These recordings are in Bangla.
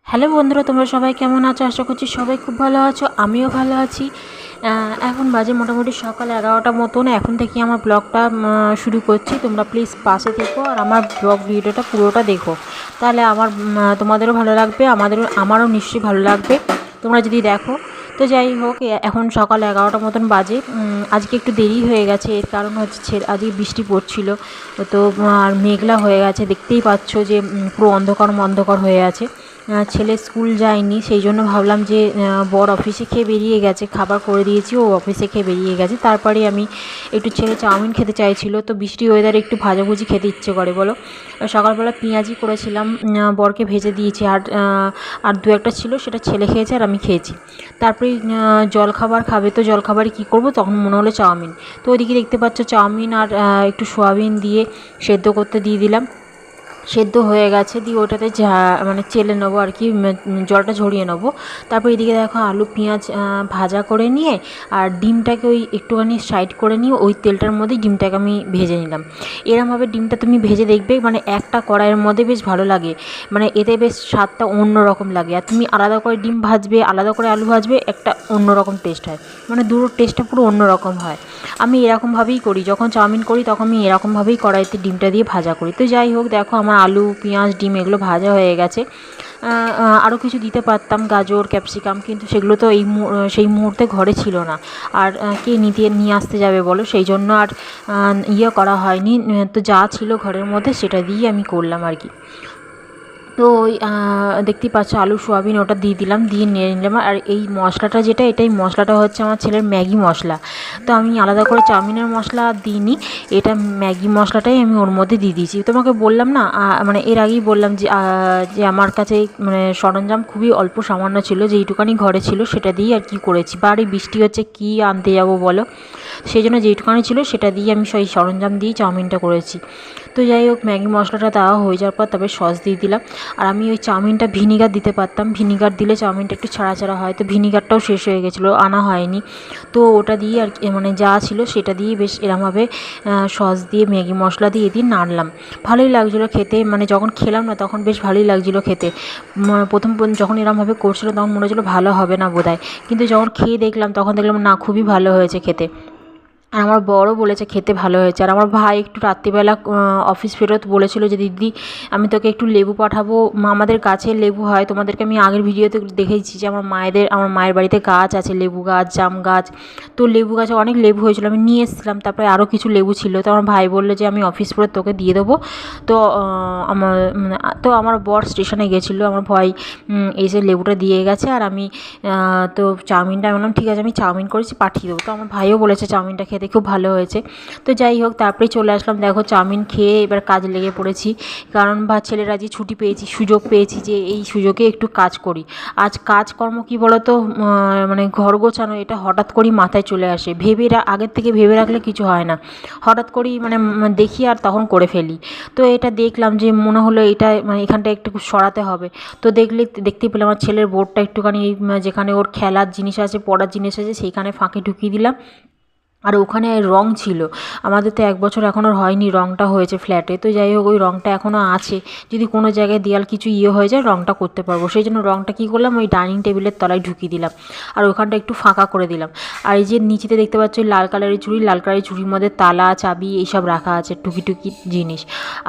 হ্যালো বন্ধুরা, তোমরা সবাই কেমন আছো? আশা করছি সবাই খুব ভালো আছো, আমিও ভালো আছি। এখন বাজে মোটামুটি সকাল 11টা মতন। এখন থেকে আমার ব্লগটা শুরু করছি। তোমরা প্লিজ পাশে থেকো আর আমার ব্লগ ভিডিওটা পুরোটা দেখো, তাহলে তোমাদেরও ভালো লাগবে, আমারও নিশ্চয়ই ভালো লাগবে তোমরা যদি দেখো। তো যাই হোক, এখন সকাল 11টা মতন বাজে। আজকে একটু দেরি হয়ে গেছে, এর কারণ হচ্ছে আজকে বৃষ্টি পড়ছিল, তো আর মেঘলা হয়ে গেছে, দেখতেই পাচ্ছ যে পুরো অন্ধকার অন্ধকার হয়ে আছে। ছেলে স্কুল যায়নি, সেই জন্য ভাবলাম যে বর অফিসে খেয়ে বেরিয়ে গেছে, খাবার করে দিয়েছি, ও অফিসে খেয়ে বেরিয়ে গেছে। তারপরে আমি একটু ছেলে চাউমিন খেতে চাইছিল, তো বৃষ্টি ওয়েদারে একটু ভাজাভুজি খেতে ইচ্ছে করে বলো। সকালবেলা পেঁয়াজি করেছিলাম, বরকে ভেজে দিয়েছি, আর দু একটা ছিল, সেটা ছেলে খেয়েছে আর আমি খেয়েছি। তারপরে জলখাবার খাবে, তো জলখাবারে কী করব, তখন মনে হলো চাউমিন। তো ওইদিকে দেখতে পাচ্ছ চাউমিন আর একটু সোয়াবিন দিয়ে সেদ্ধ করতে দিয়ে দিলাম। সেদ্ধ হয়ে গেছে, দিয়ে ওটাতে মানে চেলে নেবো আর কি, জলটা ঝরিয়ে নেবো। তারপর এদিকে দেখো আলু পেঁয়াজ ভাজা করে নিয়ে আর ডিমটাকে ওই একটুখানি সাইড করে নিয়ে ওই তেলটার মধ্যে ডিমটাকে আমি ভেজে নিলাম। এরমভাবে ডিমটা তুমি ভেজে দেখবে, মানে একটা কড়াইয়ের মধ্যে বেশ ভালো লাগে, মানে এতে বেশ স্বাদটা অন্য রকম লাগে। আর তুমি আলাদা করে ডিম ভাজবে, আলাদা করে আলু ভাজবে, একটা অন্য রকম টেস্ট হয়, মানে দুটোর টেস্টটা পুরো অন্য রকম হয়। আমি এরকমভাবেই করি, যখন চাউমিন করি তখন আমি এরকমভাবেই কড়াইতে ডিমটা দিয়ে ভাজা করি। তো যাই হোক, দেখো আমার আলু পেঁয়াজ ডিম এগুলো ভাজা হয়ে গেছে। আরও কিছু দিতে পারতাম, গাজর ক্যাপসিকাম, কিন্তু সেগুলো তো সেই মুহূর্তে ঘরে ছিল না। আর কে নিয়ে আসতে যাবে বলো, সেই জন্য আর করা হয়নি। তো যা ছিল ঘরের মধ্যে সেটা দিয়ে আমি করলাম আর কি। তো ওই দেখতেই পাচ্ছ আলু সোয়াবিন ওটা দিয়ে দিলাম, দিয়ে নেড়ে নিলাম। আর এই মশলাটা যেটা, এটাই মশলাটা হচ্ছে আমার ছেলের ম্যাগি মশলা। তো আমি আলাদা করে চাউমিনের মশলা দিইনি, এটা ম্যাগি মশলাটাই আমি ওর মধ্যে দিয়ে দিয়েছি। তোমাকে বললাম না, মানে এর আগেই বললাম যে আমার কাছে মানে সরঞ্জাম খুবই অল্প সামান্য ছিল, যেইটুকানি ঘরে ছিল সেটা দিয়েই আর কি করেছি। বাড়ি বৃষ্টি হচ্ছে, কী আনতে যাবো বলো, সেই জন্য যেইটুকানি ছিল সেটা দিয়ে আমি সেই সরঞ্জাম দিয়েই চাউমিনটা করেছি। তো যাই হোক, ম্যাগি মশলাটা দেওয়া হয়ে যাওয়ার পর তারপরে সস দিয়ে দিলাম। আর আমি ওই চাউমিনটা ভিনিগার দিতে পারতাম, ভিনিগার দিলে চাউমিনটা একটু ছাড়া ছাড়া হয়, তো ভিনিগারটাও শেষ হয়ে গেছিলো, আনা হয়নি। তো ওটা দিয়ে আর মানে যা ছিল সেটা দিয়ে বেশ এরমভাবে সস দিয়ে ম্যাগি মশলা দিয়ে নাড়লাম। ভালোই লাগছিলো খেতে, মানে যখন খেলাম না তখন বেশ ভালোই লাগছিলো খেতে। প্রথম যখন এরমভাবে করছিলো তখন মনে হচ্ছিলো ভালো হবে না বোধহয়, কিন্তু যখন খেয়ে দেখলাম তখন দেখলাম না, খুবই ভালো হয়েছে খেতে। আর আমার বরও বলেছে খেতে ভালো হয়েছে। আর আমার ভাই একটু রাত্রিবেলা অফিস ফেরত বলেছিল যে দিদি আমি তোকে একটু লেবু পাঠাবো, আমাদের গাছের লেবু হয়, তোমাদেরকে আমি আগের ভিডিওতে দেখেছি যে আমার মায়ের বাড়িতে গাছ আছে, লেবু গাছ জাম গাছ। তো লেবু গাছে অনেক লেবু হয়েছিল, আমি নিয়ে এসেছিলাম, তারপরে আরও কিছু লেবু ছিল। তো আমার ভাই বললো যে আমি অফিস ফেরত তোকে দিয়ে দেবো। তো আমার বর স্টেশনে গেছিলো, আমার ভাই এসে লেবুটা দিয়ে গেছে। আর আমি তো চাউমিনটা আমি বললাম ঠিক আছে, আমি চাউমিন করেছি পাঠিয়ে দেবো। তো আমার ভাইও বলেছে চাউমিনটা খেতে খুব ভালো হয়েছে। তো যাই হোক, তারপরেই চলে আসলাম, দেখো চাউমিন খেয়ে এবার কাজে লেগে পড়েছি। কারণ ছেলের আজকে ছুটি পেয়েছি, সুযোগ পেয়েছি যে এই সুযোগে একটু কাজ করি। আজ কাজকর্ম কী বলো তো, মানে ঘর গোছানো, এটা হঠাৎ করেই মাথায় চলে আসে, আগের থেকে ভেবে রাখলে কিছু হয় না, হঠাৎ করেই মানে দেখি আর তখন করে ফেলি। তো এটা দেখলাম যে মনে হলো এটা মানে এখানটা একটু সরাতে হবে। তো দেখতেই পেলাম আমার ছেলের বোর্ডটা একটুখানি যেখানে ওর খেলার জিনিস আছে পড়ার জিনিস আছে সেইখানে ফাঁকে ঢুকিয়ে দিলাম। আর ওখানে রং ছিল, আমাদের তো 1 বছর এখনও হয়নি, রংটা হয়েছে ফ্ল্যাটে। তো যাই হোক, ওই রংটা এখনও আছে, যদি কোনো জায়গায় দেয়াল কিছু হয়ে যায় রংটা করতে পারবো। সেই জন্য রংটা কী করলাম, ওই ডাইনিং টেবিলের তলায় ঢুকিয়ে দিলাম, আর ওখানটা একটু ফাঁকা করে দিলাম। আর এই যে নিচেতে দেখতে পাচ্ছ লাল কালারের চুড়ির মধ্যে তালা চাবি এইসব রাখা আছে, টুকি জিনিস।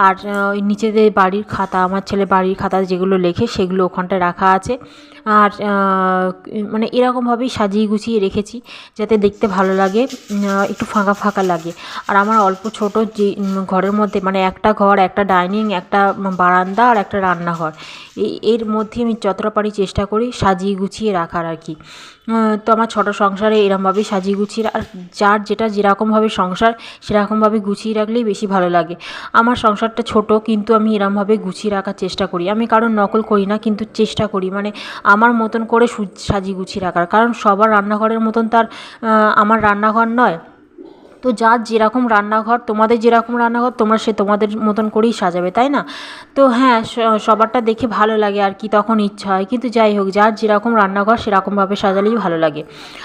আর ওই নিচেতে বাড়ির খাতা, আমার ছেলে বাড়ির খাতা যেগুলো লেখে সেগুলো ওখানটায় রাখা আছে। আর মানে এরকমভাবেই সাজিয়ে গুছিয়ে রেখেছি যাতে দেখতে ভালো লাগে, একটু ফাঁকা ফাঁকা লাগে। আর আমার অল্প ছোট যে ঘরের মধ্যে, মানে একটা ঘর, একটা ডাইনিং, একটা বারান্দা আর একটা রান্নাঘর, এর মধ্যে আমি যতটা পারি চেষ্টা করি সাজিয়ে গুছিয়ে রাখার আর কি। তো আমার ছোটো সংসারে এরমভাবেই সাজিয়ে গুছিয়ে, আর যার যেটা যেরকমভাবে সংসার সেরকমভাবে গুছিয়ে রাখলেই বেশি ভালো লাগে। আমার সংসারটা ছোট, কিন্তু আমি এরমভাবে গুছিয়ে রাখার চেষ্টা করি। আমি কারোর নকল করি না, কিন্তু চেষ্টা করি মানে আমার মতন করে সাজিয়ে গুছিয়ে রাখার। কারণ সবার রান্নাঘরের মতন তার আমার রান্নাঘর নয়। তো যার যেরকম রান্নাঘর, তোমাদের যেরকম রান্নাঘর তোমরা তোমাদের মতন করেই সাজাবে, তাই না? তো হ্যাঁ, সবারটা দেখে ভালো লাগে আর কি, তখন ইচ্ছা হয়। কিন্তু যাই হোক, যার যেরকম রান্নাঘর সেরকমভাবে সাজালেই ভালো লাগে,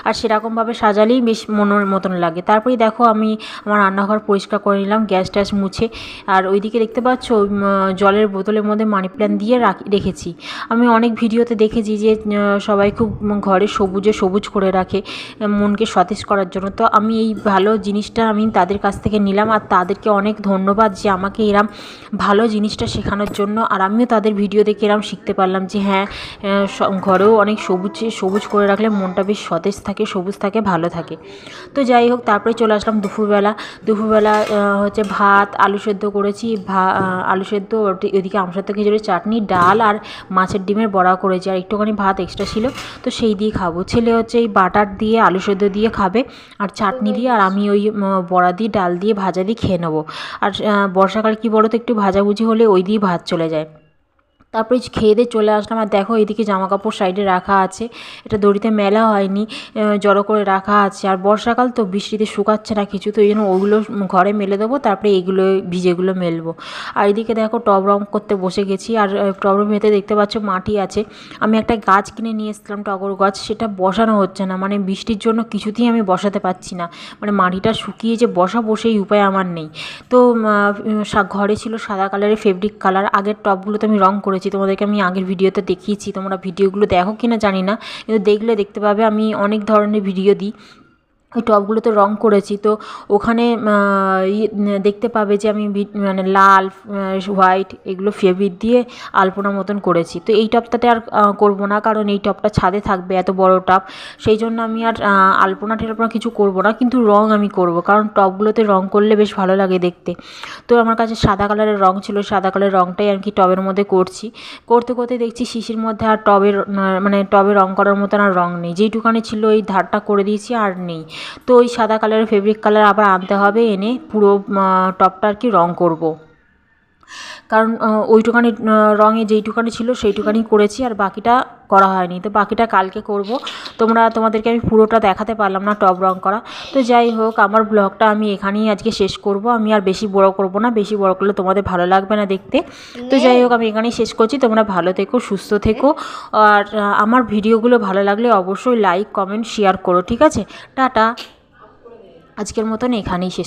আর সেরকমভাবে সাজালেই বেশ মনের মতন লাগে। তারপরেই দেখো আমি আমার রান্নাঘর পরিষ্কার করে নিলাম, গ্যাস ট্যাস মুছে। আর ওইদিকে দেখতে পাচ্ছ জলের বোতলের মধ্যে মানি প্ল্যান্ট দিয়ে রেখেছি। আমি অনেক ভিডিওতে দেখেছি যে সবাই খুব ঘরে সবুজ করে রাখে মনকে সতেজ করার জন্য। তো আমি এই ভালো জিনিসটা আমি তাদের কাছ থেকে নিলাম, আর তাদেরকে অনেক ধন্যবাদ যে আমাকে এরম ভালো জিনিসটা শেখানোর জন্য। আর আমিও তাদের ভিডিও দেখে এরম শিখতে পারলাম যে হ্যাঁ, ঘরেও অনেক সবুজ করে রাখলে মনটা বেশ সতেজ থাকে, সবুজ থাকে, ভালো থাকে। তো যাই হোক, তারপরে চলে আসলাম দুপুরবেলা। হচ্ছে ভাত আলু সেদ্ধ করেছি, আলু সেদ্ধ, ওইদিকে আমসত্ত্ব খেজুরের চাটনি, ডাল আর মাছের ডিমের বড়া করেছি, আর একটুখানি ভাত এক্সট্রা ছিল, তো সেই দিয়ে খাবো। ছেলে হচ্ছে এই বাটার দিয়ে আলু সেদ্ধ দিয়ে খাবে আর চাটনি দিয়ে, আর আমি ওই বড়া দিয়ে ডাল দিয়ে ভাজা দিয়ে খেয়ে নেবো। আর বর্ষাকাল কী বলো তো, একটু ভাজাভুজি হলে ওই দিয়ে ভাত চলে যায়। তারপরে খেয়ে দিয়ে চলে আসলাম। আর দেখো এদিকে জামাকাপড় সাইডে রাখা আছে, এটা দড়িতে মেলা হয়নি, জড়ো করে রাখা আছে। আর বর্ষাকাল তো বৃষ্টিতে শুকাচ্ছে না কিছু, তো এই জন্য ওগুলো ঘরে মেলে দেবো, তারপরে এইগুলো ভিজেগুলো মেলবো। আর এদিকে দেখো টব রং করতে বসে গেছি। আর টব ভেতরে দেখতে পাচ্ছ মাটি আছে। আমি একটা গাছ কিনে নিয়ে এসেছিলাম, টগর গাছ, সেটা বসানো হচ্ছে না, মানে বৃষ্টির জন্য কিছুতেই আমি বসাতে পারছি না, মানে মাটিটা শুকিয়ে যে বসাবো সেই উপায় আমার নেই। তো ঘরে ছিল সাদা কালারের ফেব্রিক কালার, আগের টবগুলোতে আমি রং করেছি, তোমাদেরকে আমি আগের ভিডিওতে দেখিয়েছি, তোমরা ভিডিওগুলো দেখো কিনা জানি না, কিন্তু দেখলে দেখতে পাবে আমি অনেক ধরনের ভিডিও দিই। ওই টবগুলোতে রং করেছি, তো ওখানে দেখতে পাবে যে আমি মানে লাল, হোয়াইট এগুলো ফেব্রিক দিয়ে আলপনা মতন করেছি। তো এই টবটাতে আর করবো না, কারণ এই টবটা ছাদে থাকবে, এত বড় টব, সেই জন্য আমি আর আলপনা টেলপনা কিছু করবো না, কিন্তু রং আমি করব, কারণ টবগুলোতে রং করলে বেশ ভালো লাগে দেখতে। তো আমার কাছে সাদা কালারের রং ছিল, সাদা কালারের রংটাই আর কি টবের মধ্যে করতে দেখছি শিশির মধ্যে আর টবে রং করার মতন আর রং নেই, যেইটুকানি ছিল ওই ধারটা করে দিয়েছি, আর নেই। তো ওই সাদা কালারের ফেব্রিক কালার আবার আনতে হবে, এনে পুরো টপটা আর কি রং করব। কারণ ওইটুকানি রঙে যেইটুকানি ছিল সেইটুকানি করেছি, আর বাকিটা করা হয়নি, তো বাকিটা কালকে করব। তোমাদেরকে আমি পুরোটা দেখাতে পারলাম না টব রং করা। তো যাই হোক, আমার ব্লগটা আমি এখানেই আজকে শেষ করব, আমি আর বেশি বড় করব না, বেশি বড় করলে তোমাদের ভালো লাগবে না দেখতে। তো যাই হোক, আমি এখানেই শেষ করছি, তোমরা ভালো থেকো, সুস্থ থেকো, আর আমার ভিডিওগুলো ভালো লাগলে অবশ্যই লাইক কমেন্ট শেয়ার করো, ঠিক আছে? টাটা, আজকের মতন এখানেই শেষ।